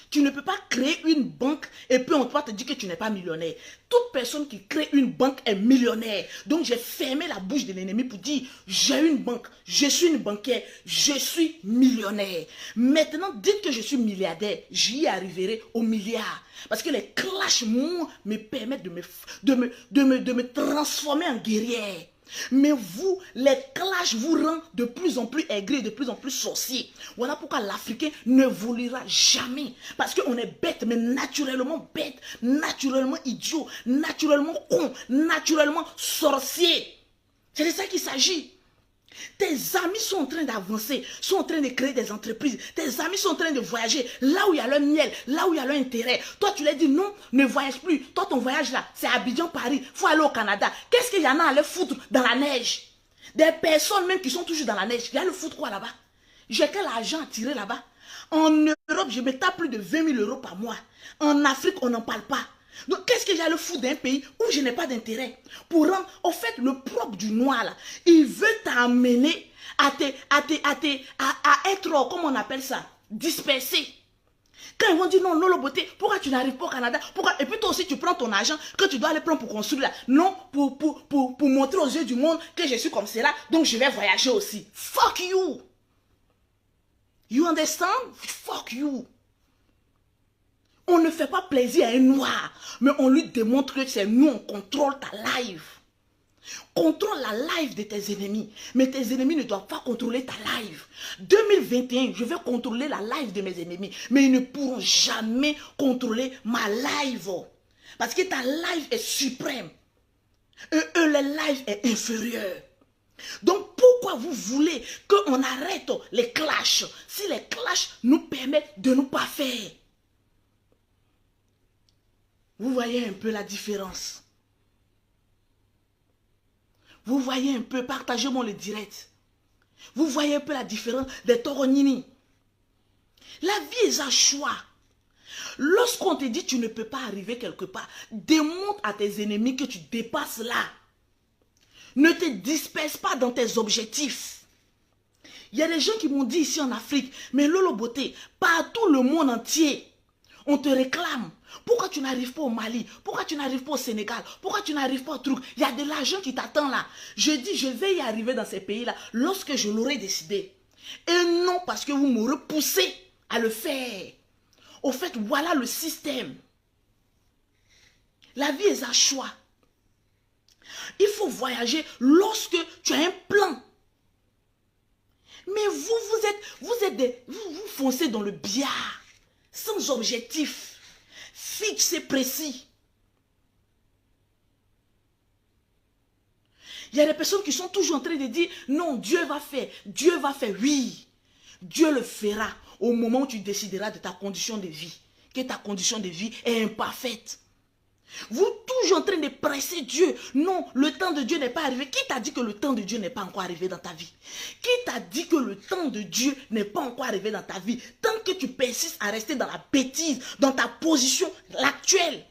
Tu ne peux pas créer une banque et puis on va te dire que tu n'es pas millionnaire. Toute personne qui crée une banque est millionnaire. Donc j'ai fermé la bouche de l'ennemi pour dire, j'ai une banque, je suis une banquière, je suis millionnaire. Maintenant, dites que je suis milliardaire, j'y arriverai au milliard. Parce que les clashs me permettent de me transformer en guerrière. Mais vous, les clashs vous rendent de plus en plus aigris, de plus en plus sorciers. Voilà pourquoi l'Africain n'évoluera jamais. Parce qu'on est bête, mais naturellement bête, naturellement idiot, naturellement con, naturellement sorcier. C'est de ça qu'il s'agit. Tes amis sont en train d'avancer, sont en train de créer des entreprises. Tes amis sont en train de voyager là où il y a leur miel, là où il y a leur intérêt. Toi, tu leur dis non, ne voyage plus. Toi, ton voyage là, c'est Abidjan, Paris. Il faut aller au Canada. Qu'est-ce qu'il y en a à aller foutre dans la neige? Des personnes même qui sont toujours dans la neige. Il y a le foutre quoi là-bas? J'ai quel argent à tirer là-bas? En Europe, je me tape plus de 20 000 € par mois. En Afrique, on n'en parle pas. Donc, qu'est-ce que j'ai le foutre d'un pays où je n'ai pas d'intérêt? Pour rendre, au fait, le propre du noir, là, il veut t'amener à être, comment on appelle ça, dispersé. Quand ils vont dire non, Lolo Beauté, pourquoi tu n'arrives pas au Canada? Pourquoi? Et puis toi aussi, tu prends ton argent que tu dois aller prendre pour construire là. Non, pour montrer aux yeux du monde que je suis comme cela, donc je vais voyager aussi. Fuck you! You understand? Fuck you! On ne fait pas plaisir à un noir, mais on lui démontre que c'est nous, on contrôle ta life. Contrôle la life de tes ennemis, mais tes ennemis ne doivent pas contrôler ta life. 2021, je vais contrôler la life de mes ennemis, mais ils ne pourront jamais contrôler ma life. Parce que ta life est suprême. Eux, leur life est inférieure. Donc pourquoi vous voulez qu'on arrête les clashs si les clashs nous permettent de ne pas faire? Vous voyez un peu la différence. Vous voyez un peu, partagez-moi le direct. Vous voyez un peu la différence des Toronini. La vie est un choix. Lorsqu'on te dit que tu ne peux pas arriver quelque part, démontre à tes ennemis que tu dépasses là. Ne te disperse pas dans tes objectifs. Il y a des gens qui m'ont dit ici en Afrique, mais Lolo Beauté, partout le monde entier, on te réclame. Pourquoi tu n'arrives pas au Mali? Pourquoi tu n'arrives pas au Sénégal? Pourquoi tu n'arrives pas au truc? Il y a de l'argent qui t'attend là. Je dis, je vais y arriver dans ces pays-là lorsque je l'aurai décidé. Et non parce que vous me repoussez à le faire. Au fait, voilà le système. La vie est un choix. Il faut voyager lorsque tu as un plan. Mais vous foncez dans le billard, sans objectif. Fixe et précis. Il y a des personnes qui sont toujours en train de dire non, Dieu va faire, oui. Dieu le fera au moment où tu décideras de ta condition de vie, que ta condition de vie est imparfaite. Vous toujours en train de presser Dieu. Non, le temps de Dieu n'est pas arrivé. Qui t'a dit que le temps de Dieu n'est pas encore arrivé dans ta vie? Qui t'a dit que le temps de Dieu n'est pas encore arrivé dans ta vie? Tant que tu persistes à rester dans la bêtise, dans ta position actuelle.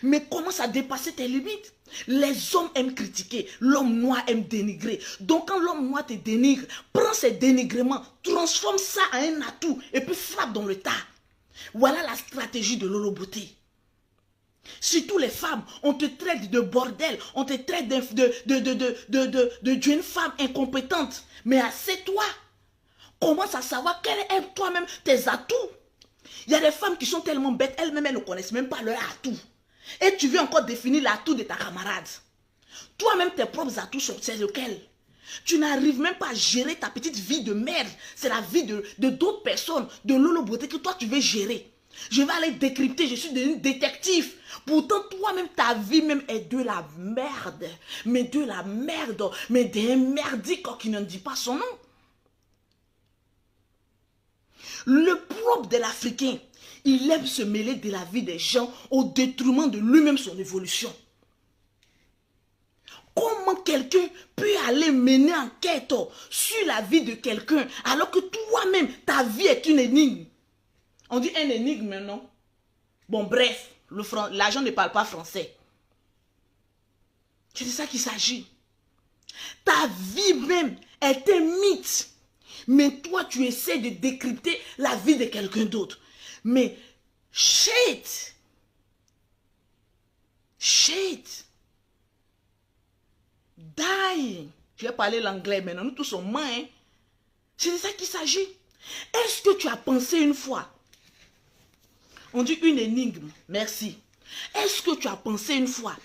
Mais commence à dépasser tes limites. Les hommes aiment critiquer, l'homme noir aime dénigrer. Donc quand l'homme noir te dénigre, prends ces dénigrements, transforme ça en un atout et puis frappe dans le tas. Voilà la stratégie de Lolo Beauté. Surtout les femmes, on te traite de bordel, on te traite d'une femme incompétente. Mais assieds-toi, commence à savoir quel est toi-même tes atouts. Il y a des femmes qui sont tellement bêtes, elles-mêmes elles ne connaissent même pas leurs atouts. Et tu veux encore définir l'atout de ta camarade. Toi-même tes propres atouts, c'est lequel? Tu n'arrives même pas à gérer ta petite vie de merde. C'est la vie de d'autres personnes, de Lolo Beauté que toi tu veux gérer. Je vais aller décrypter, je suis devenu détective. Pourtant, toi-même, ta vie même est de la merde. Mais de la merde. Mais d'un merdique qui ne dit pas son nom. Le propre de l'Africain, il aime se mêler de la vie des gens au détriment de lui-même son évolution. Comment quelqu'un peut aller mener enquête sur la vie de quelqu'un alors que toi-même, ta vie est une énigme? On dit un énigme, non? Bon, bref, l'argent ne parle pas français. C'est de ça qu'il s'agit. Ta vie même est un mythe. Mais toi, tu essaies de décrypter la vie de quelqu'un d'autre. Mais, shit. Die. Je vais parler l'anglais maintenant, nous tous sommes mains. Hein? C'est de ça qu'il s'agit. Est-ce que tu as pensé une fois? On dit une énigme, merci. Est-ce que tu as pensé une fois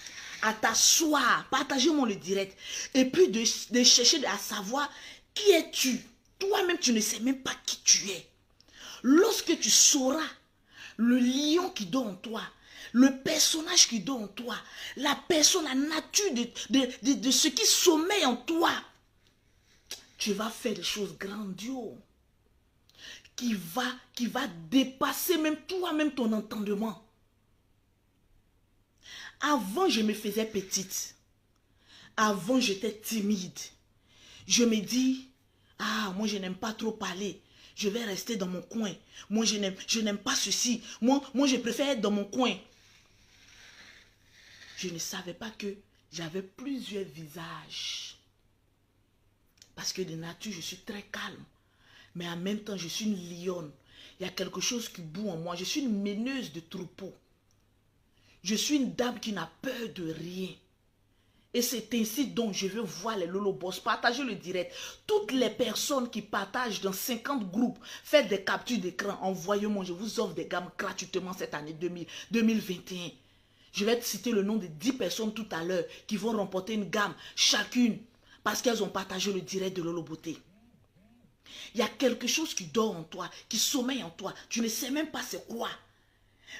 à t'asseoir, partagez-moi le direct, et puis de chercher à savoir qui es-tu. Toi-même, tu ne sais même pas qui tu es. Lorsque tu sauras le lion qui dort en toi, le personnage qui dort en toi, la personne, la nature de ce qui sommeille en toi, tu vas faire des choses grandioses qui va dépasser même toi-même ton entendement. Avant, je me faisais petite. Avant, j'étais timide. Je me dis, ah, moi, je n'aime pas trop parler. Je vais rester dans mon coin. Moi, je n'aime pas ceci. Moi, je préfère être dans mon coin. Je ne savais pas que j'avais plusieurs visages. Parce que de nature, je suis très calme. Mais en même temps, je suis une lionne. Il y a quelque chose qui boue en moi. Je suis une meneuse de troupeau. Je suis une dame qui n'a peur de rien. Et c'est ainsi donc je veux voir les Lolo Boss. Partagez le direct. Toutes les personnes qui partagent dans 50 groupes, faites des captures d'écran, envoyez-moi. Je vous offre des gammes gratuitement cette année 2021. Je vais te citer le nom de 10 personnes tout à l'heure qui vont remporter une gamme chacune parce qu'elles ont partagé le direct de Lolo Beauté. Il y a quelque chose qui dort en toi, qui sommeille en toi. Tu ne sais même pas c'est quoi.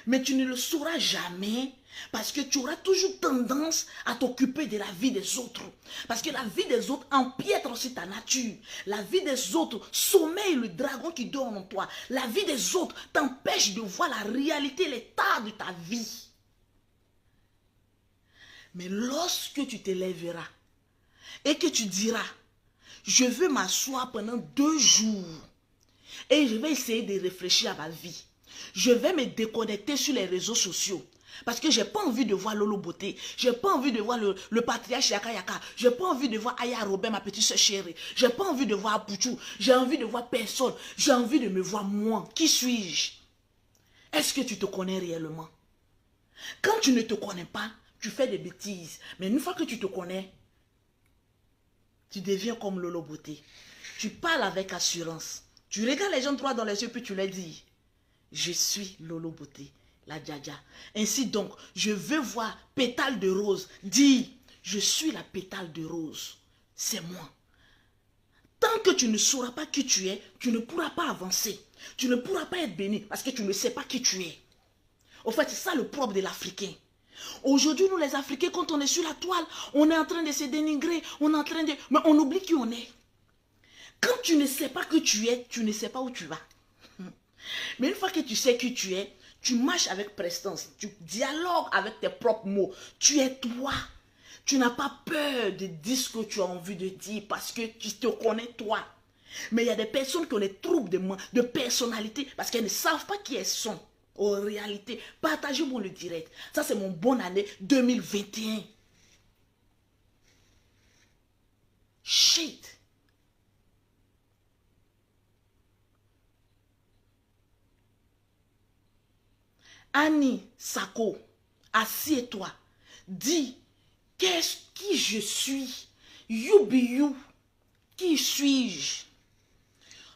Mais tu ne le sauras jamais parce que tu auras toujours tendance à t'occuper de la vie des autres. Parce que la vie des autres empiètre aussi ta nature. La vie des autres sommeille le dragon qui dort en toi. La vie des autres t'empêche de voir la réalité, l'état de ta vie. Mais lorsque tu te lèveras et que tu diras, je veux m'asseoir pendant 2 jours et je vais essayer de réfléchir à ma vie. Je vais me déconnecter sur les réseaux sociaux. Parce que je n'ai pas envie de voir Lolo Beauté. Je n'ai pas envie de voir le patriarche Yaka Yaka. Je n'ai pas envie de voir Aya Robin, ma petite soeur chérie. Je n'ai pas envie de voir Pouchou. J'ai envie de voir personne. J'ai envie de me voir moi. Qui suis-je? Est-ce que tu te connais réellement? Quand tu ne te connais pas, tu fais des bêtises. Mais une fois que tu te connais, tu deviens comme Lolo Beauté. Tu parles avec assurance. Tu regardes les gens droit dans les yeux puis tu leur dis, je suis Lolo Beauté, la Djaja. Ainsi donc, je veux voir pétale de rose. Dis, je suis la pétale de rose. C'est moi. Tant que tu ne sauras pas qui tu es, tu ne pourras pas avancer. Tu ne pourras pas être béni parce que tu ne sais pas qui tu es. En fait, c'est ça le propre de l'Africain. Aujourd'hui, nous les Africains, quand on est sur la toile, on est en train de se dénigrer, on est en train de... Mais on oublie qui on est. Quand tu ne sais pas qui tu es, tu ne sais pas où tu vas. Mais une fois que tu sais qui tu es, tu marches avec prestance, tu dialogues avec tes propres mots. Tu es toi. Tu n'as pas peur de dire ce que tu as envie de dire parce que tu te connais toi. Mais il y a des personnes qui ont des troubles de personnalité parce qu'elles ne savent pas qui elles sont. En réalité, partagez-moi le direct. Ça, c'est mon bonne année 2021. Shit. Annie Sako, assieds-toi. Dis, qui je suis? You be you. Qui suis-je?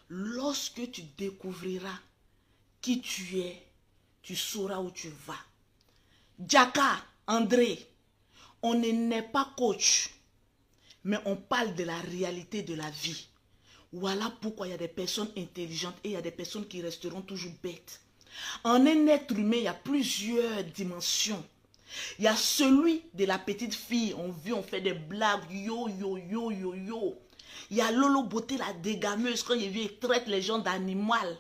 Lorsque tu découvriras qui tu es, tu sauras où tu vas. Djaka, André, on n'est pas coach, mais on parle de la réalité de la vie. Voilà pourquoi il y a des personnes intelligentes et il y a des personnes qui resteront toujours bêtes. En un être humain, il y a plusieurs dimensions. Il y a celui de la petite fille, on fait des blagues, yo, yo, yo, yo, yo. Il y a Lolo Beauté, la dégameuse, quand il vient, il traite les gens d'animal.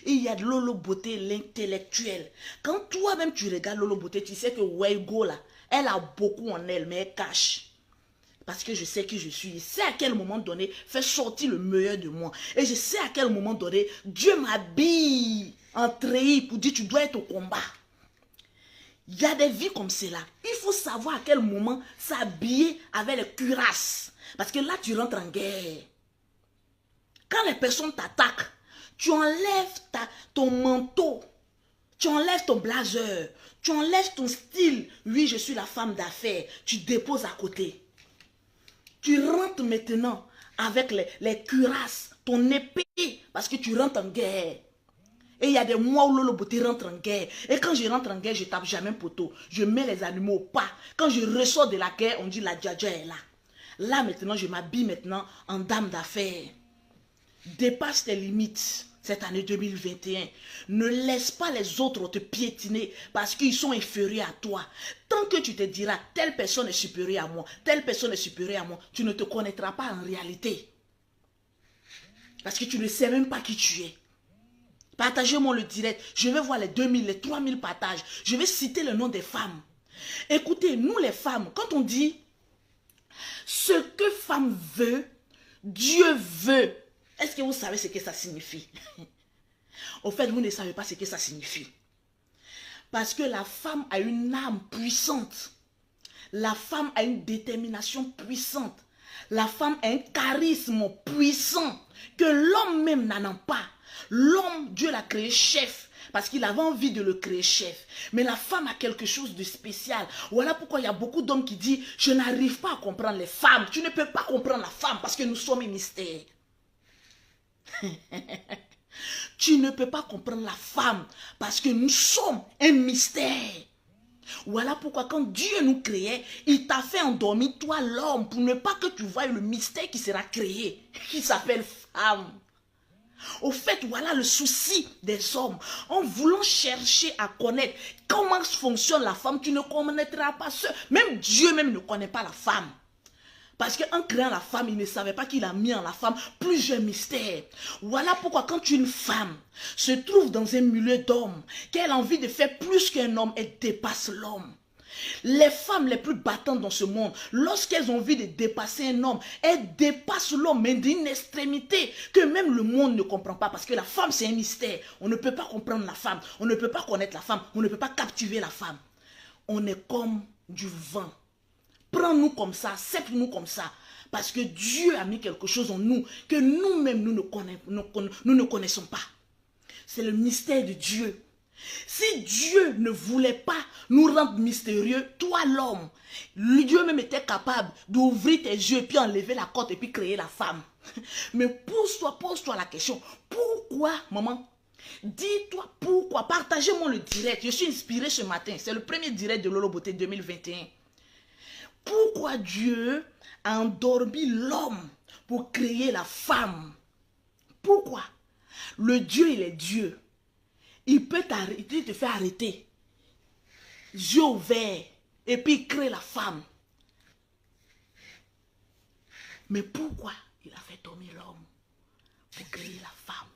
Et il y a Lolo Beauté, l'intellectuel. Quand toi-même tu regardes Lolo Beauté, tu sais que Weigo là, elle a beaucoup en elle, mais elle cache. Parce que je sais qui je suis. Je sais à quel moment donné faire sortir le meilleur de moi. Et je sais à quel moment donné Dieu m'habille en treillis pour dire tu dois être au combat. Il y a des vies comme cela. Il faut savoir à quel moment s'habiller avec les cuirasses. Parce que là tu rentres en guerre. Quand les personnes t'attaquent, tu enlèves ton manteau. Tu enlèves ton blazer. Tu enlèves ton style. Oui, je suis la femme d'affaires. Tu déposes à côté. Tu rentres maintenant avec les cuirasses, ton épée, parce que tu rentres en guerre. Et il y a des mois où Lolo Beauté rentre en guerre. Et quand je rentre en guerre, je tape jamais poteau. Je mets les animaux au pas. Quand je ressors de la guerre, on dit la Djadja est là. Là maintenant, je m'habille maintenant en dame d'affaires. Dépasse tes limites cette année 2021. Ne laisse pas les autres te piétiner parce qu'ils sont inférieurs à toi. Tant que tu te diras, telle personne est supérieure à moi, telle personne est supérieure à moi, tu ne te connaîtras pas en réalité. Parce que tu ne sais même pas qui tu es. Partagez-moi le direct. Je vais voir les 2000, les 3000 partages. Je vais citer le nom des femmes. Écoutez, nous les femmes, quand on dit ce que femme veut, Dieu veut. Est-ce que vous savez ce que ça signifie? Au fait, vous ne savez pas ce que ça signifie. Parce que la femme a une âme puissante. La femme a une détermination puissante. La femme a un charisme puissant que l'homme même n'en a pas. L'homme, Dieu l'a créé chef parce qu'il avait envie de le créer chef. Mais la femme a quelque chose de spécial. Voilà pourquoi il y a beaucoup d'hommes qui disent « Je n'arrive pas à comprendre les femmes. » Tu ne peux pas comprendre la femme parce que nous sommes un mystère. Tu ne peux pas comprendre la femme parce que nous sommes un mystère. Voilà pourquoi quand Dieu nous créait, il t'a fait endormir toi l'homme pour ne pas que tu voies le mystère qui sera créé, qui s'appelle femme. Au fait, voilà le souci des hommes. En voulant chercher à connaître comment fonctionne la femme, tu ne connaîtras pas ça. Même Dieu même ne connaît pas la femme. Parce qu'en créant la femme, il ne savait pas qu'il a mis en la femme plusieurs mystères. Voilà pourquoi quand une femme se trouve dans un milieu d'hommes, qu'elle a envie de faire plus qu'un homme, elle dépasse l'homme. Les femmes les plus battantes dans ce monde, lorsqu'elles ont envie de dépasser un homme, elles dépassent l'homme, mais d'une extrémité que même le monde ne comprend pas. Parce que la femme, c'est un mystère. On ne peut pas comprendre la femme. On ne peut pas connaître la femme. On ne peut pas captiver la femme. On est comme du vent. Prends-nous comme ça, accepte-nous comme ça. Parce que Dieu a mis quelque chose en nous que nous-mêmes, nous ne connaissons pas. C'est le mystère de Dieu. Si Dieu ne voulait pas nous rendre mystérieux, toi l'homme, Dieu même était capable d'ouvrir tes yeux, puis enlever la côte et puis créer la femme. Mais pose-toi la question, pourquoi, maman? Dis-toi pourquoi, partagez-moi le direct. Je suis inspirée ce matin, c'est le premier direct de Lolo Beauté 2021. Pourquoi Dieu a endormi l'homme pour créer la femme? Pourquoi? Le Dieu, il est Dieu. Il peut te faire arrêter. Yeux ouverts. Et puis il crée la femme. Mais pourquoi il a fait dormir l'homme pour créer la femme?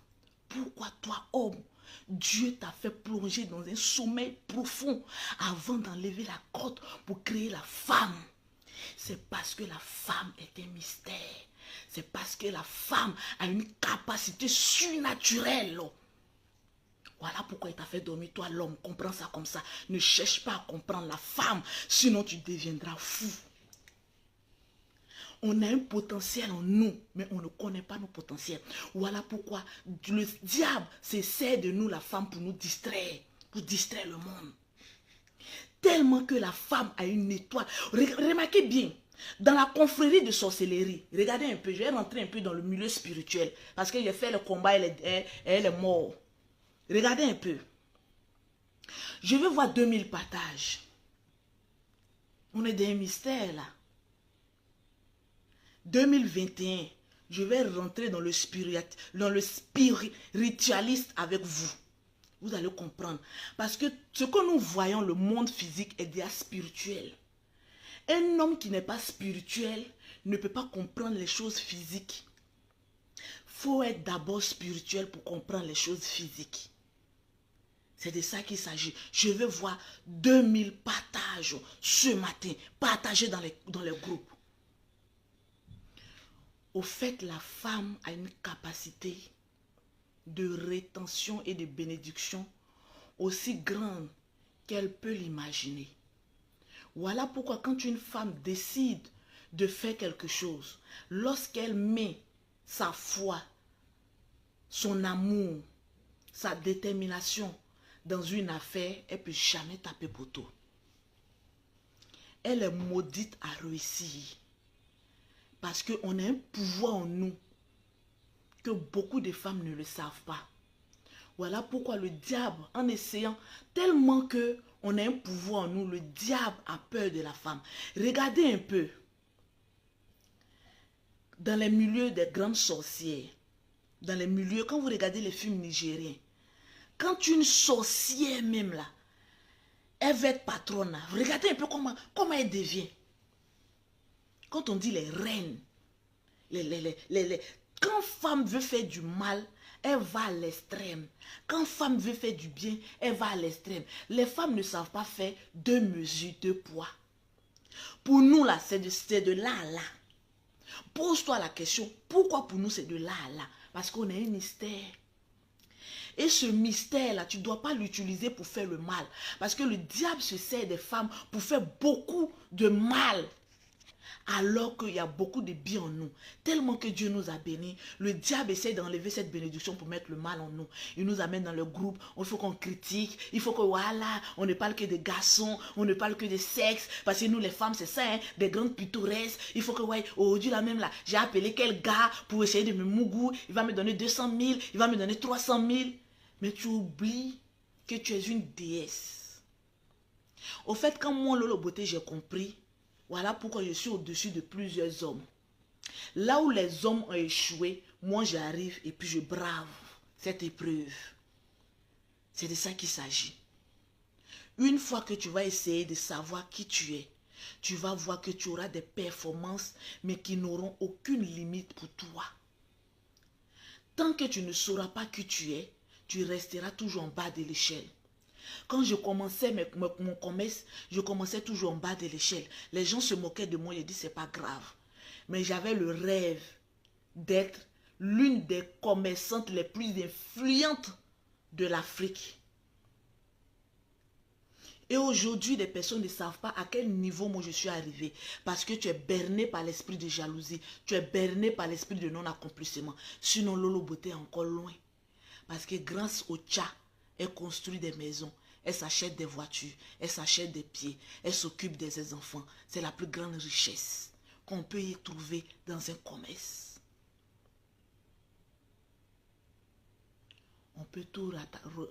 Pourquoi toi, homme, Dieu t'a fait plonger dans un sommeil profond avant d'enlever la côte pour créer la femme? C'est parce que la femme est un mystère. C'est parce que la femme a une capacité surnaturelle. Voilà pourquoi il t'a fait dormir, toi l'homme. Comprends ça comme ça. Ne cherche pas à comprendre la femme, sinon tu deviendras fou. On a un potentiel en nous, mais on ne connaît pas nos potentiels. Voilà pourquoi le diable s'essaie de nous, la femme, pour nous distraire, pour distraire le monde. Tellement que la femme a une étoile. Remarquez bien, dans la confrérie de sorcellerie, regardez un peu, je vais rentrer un peu dans le milieu spirituel, parce que j'ai fait le combat, elle est morte. Regardez un peu. Je veux voir 2000 partages. On est dans un mystère là. 2021, je vais rentrer dans le spiritualiste avec vous. Vous allez comprendre. Parce que ce que nous voyons, le monde physique est déjà spirituel. Un homme qui n'est pas spirituel ne peut pas comprendre les choses physiques. Il faut être d'abord spirituel pour comprendre les choses physiques. C'est de ça qu'il s'agit. Je veux voir 2000 partages ce matin. Partagez dans les groupes. Au fait, la femme a une capacité de rétention et de bénédiction aussi grande qu'elle peut l'imaginer. Voilà pourquoi quand une femme décide de faire quelque chose, lorsqu'elle met sa foi, son amour, sa détermination dans une affaire, elle ne peut jamais taper poteau. Elle est maudite à réussir. Parce qu'on a un pouvoir en nous que beaucoup de femmes ne le savent pas. Voilà pourquoi le diable, en essayant, tellement que on a un pouvoir en nous, le diable a peur de la femme. Regardez un peu. Dans les milieux des grandes sorcières, dans les milieux, quand vous regardez les films nigériens, quand une sorcière même là, elle veut être patronne là, regardez un peu comment elle devient. Quand on dit les reines, quand femme veut faire du mal, elle va à l'extrême. Quand femme veut faire du bien, elle va à l'extrême. Les femmes ne savent pas faire deux mesures, deux poids. Pour nous là, c'est de là à là. Pose-toi la question, pourquoi pour nous c'est de là à là? Parce qu'on a un mystère. Et ce mystère-là, tu ne dois pas l'utiliser pour faire le mal. Parce que le diable se sert des femmes pour faire beaucoup de mal. Alors qu'il y a beaucoup de bien en nous. Tellement que Dieu nous a bénis. Le diable essaie d'enlever cette bénédiction pour mettre le mal en nous. Il nous amène dans le groupe. Il faut qu'on critique. Il faut que voilà, on ne parle que des garçons. On ne parle que de sexe. Parce que nous les femmes c'est ça, hein, des grandes pittoresques. Il faut que ouais, aujourd'hui là même là, j'ai appelé quel gars pour essayer de me mougou. Il va me donner 200 000. Il va me donner 300 000. Mais tu oublies que tu es une déesse. Au fait, quand moi Lolo Beauté j'ai compris. Voilà pourquoi je suis au-dessus de plusieurs hommes. Là où les hommes ont échoué, moi j'arrive et puis je brave cette épreuve. C'est de ça qu'il s'agit. Une fois que tu vas essayer de savoir qui tu es, tu vas voir que tu auras des performances, mais qui n'auront aucune limite pour toi. Tant que tu ne sauras pas qui tu es, tu resteras toujours en bas de l'échelle. Quand je commençais mon commerce, je commençais toujours en bas de l'échelle. Les gens se moquaient de moi, ils disaient c'est pas grave. Mais j'avais le rêve d'être l'une des commerçantes les plus influentes de l'Afrique. Et aujourd'hui, des personnes ne savent pas à quel niveau moi je suis arrivée. Parce que tu es berné par l'esprit de jalousie. Tu es berné par l'esprit de non-accomplissement. Sinon, Lolo Beauté est encore loin. Parce que grâce au tcha, elle construit des maisons. Elle s'achète des voitures, elle s'achète des pieds, elle s'occupe de ses enfants. C'est la plus grande richesse qu'on peut y trouver dans un commerce. On peut tout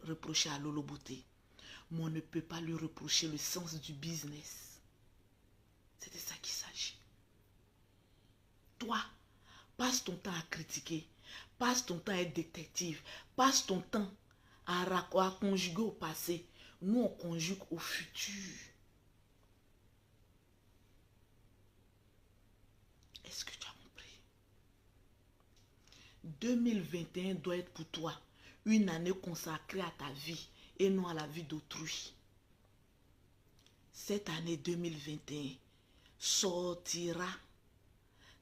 reprocher à Lolo Beauté, mais on ne peut pas lui reprocher le sens du business. C'est de ça qu'il s'agit. Toi, passe ton temps à critiquer, passe ton temps à être détective, passe ton temps à conjuguer au passé. Nous, on conjugue au futur. Est-ce que tu as compris? 2021 doit être pour toi une année consacrée à ta vie et non à la vie d'autrui. Cette année 2021 sortira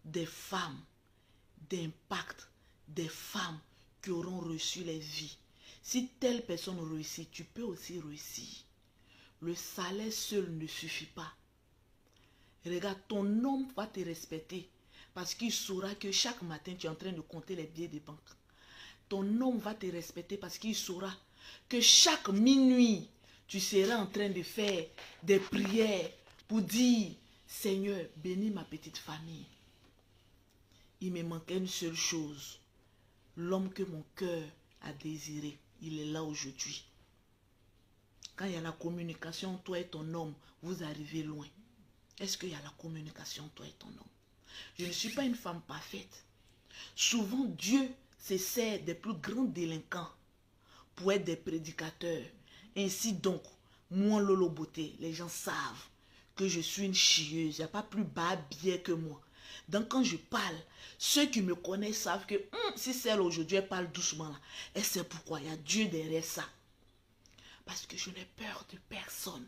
des femmes d'impact, des femmes qui auront reçu les vies. Si telle personne réussit, tu peux aussi réussir. Le salaire seul ne suffit pas. Regarde, ton homme va te respecter parce qu'il saura que chaque matin, tu es en train de compter les billets de banque. Ton homme va te respecter parce qu'il saura que chaque minuit, tu seras en train de faire des prières pour dire, Seigneur, bénis ma petite famille. Il me manquait une seule chose. L'homme que mon cœur a désiré, il est là aujourd'hui. Quand il y a la communication, toi et ton homme, vous arrivez loin. Est-ce qu'il y a la communication, toi et ton homme? Je ne suis pas une femme parfaite. Souvent, Dieu se sert des plus grands délinquants pour être des prédicateurs. Ainsi donc, moi, Lolo Beauté, les gens savent que je suis une chieuse. Il n'y a pas plus bas bien que moi. Donc quand je parle, ceux qui me connaissent savent que si celle aujourd'hui, elle parle doucement là, elle sait pourquoi. Il y a Dieu derrière ça. Parce que je n'ai peur de personne.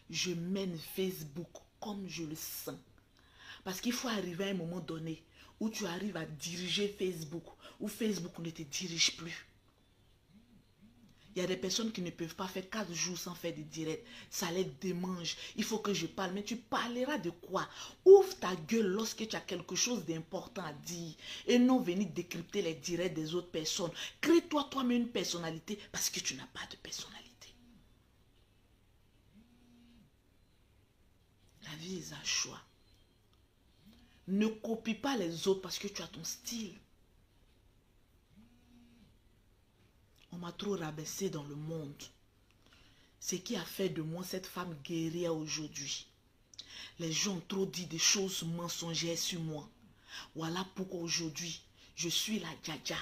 Je mène Facebook comme je le sens. Parce qu'il faut arriver à un moment donné où tu arrives à diriger Facebook, où Facebook ne te dirige plus. Il y a des personnes qui ne peuvent pas faire 4 jours sans faire des directs. Ça les démange. Il faut que je parle. Mais tu parleras de quoi? Ouvre ta gueule lorsque tu as quelque chose d'important à dire. Et non venir décrypter les directs des autres personnes. Crée-toi toi-même une personnalité parce que tu n'as pas de personnalité. La vie est un choix. Ne copie pas les autres parce que tu as ton style. On m'a trop rabaissé dans le monde. Ce qui a fait de moi cette femme guerrière aujourd'hui. Les gens ont trop dit des choses mensongères sur moi. Voilà pourquoi aujourd'hui, je suis la djadja.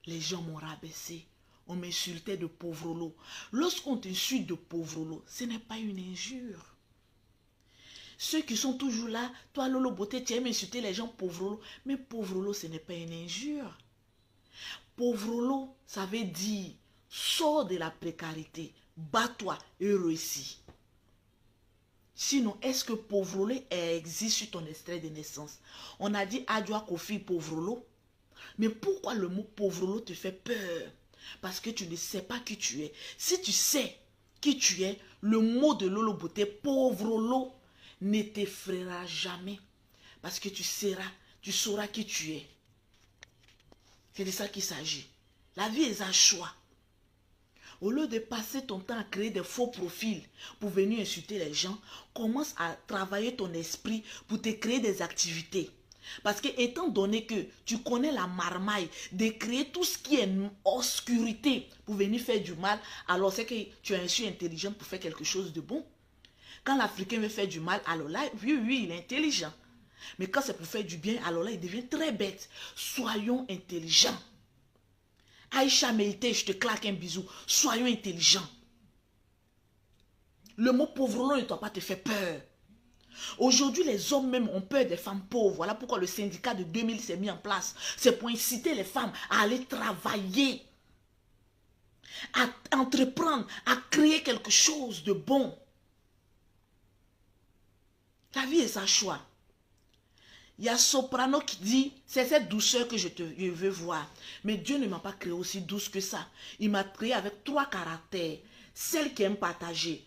Les gens m'ont rabaissé. On m'insultait de pauvre-lot. Lorsqu'on t'insulte de pauvre-lot, ce n'est pas une injure. Ceux qui sont toujours là, toi Lolo Beauté, tu aimes insulter les gens pauvre-lot. Mais pauvre-lot, ce n'est pas une injure. Pauvre-lot, ça veut dire, sors de la précarité, bats-toi et réussis. Sinon, est-ce que pauvre-lot existe sur ton extrait de naissance? On a dit Adjoa Kofi pauvre-lot. Mais pourquoi le mot pauvre-lot te fait peur? Parce que tu ne sais pas qui tu es. Si tu sais qui tu es, le mot de Lolo Beauté, pauvre-lot, ne t'effraiera jamais. Parce que tu sauras qui tu es. C'est de ça qu'il s'agit. La vie est un choix. Au lieu de passer ton temps à créer des faux profils pour venir insulter les gens, commence à travailler ton esprit pour te créer des activités. Parce que étant donné que tu connais la marmaille de créer tout ce qui est obscurité pour venir faire du mal, alors c'est que tu es un suis intelligent pour faire quelque chose de bon. Quand l'Africain veut faire du mal, alors là, oui, il est intelligent. Mais quand c'est pour faire du bien, alors là, il devient très bête. Soyons intelligents. Aïcha Meïté, je te claque un bisou. Soyons intelligents. Le mot pauvre ne doit pas te faire peur. Aujourd'hui, les hommes même ont peur des femmes pauvres. Voilà pourquoi le syndicat de 2000 s'est mis en place. C'est pour inciter les femmes à aller travailler, à entreprendre, à créer quelque chose de bon. La vie est un choix. Il y a Soprano qui dit, c'est cette douceur que je veux voir. Mais Dieu ne m'a pas créé aussi douce que ça. Il m'a créé avec 3 caractères. Celle qui aime partager,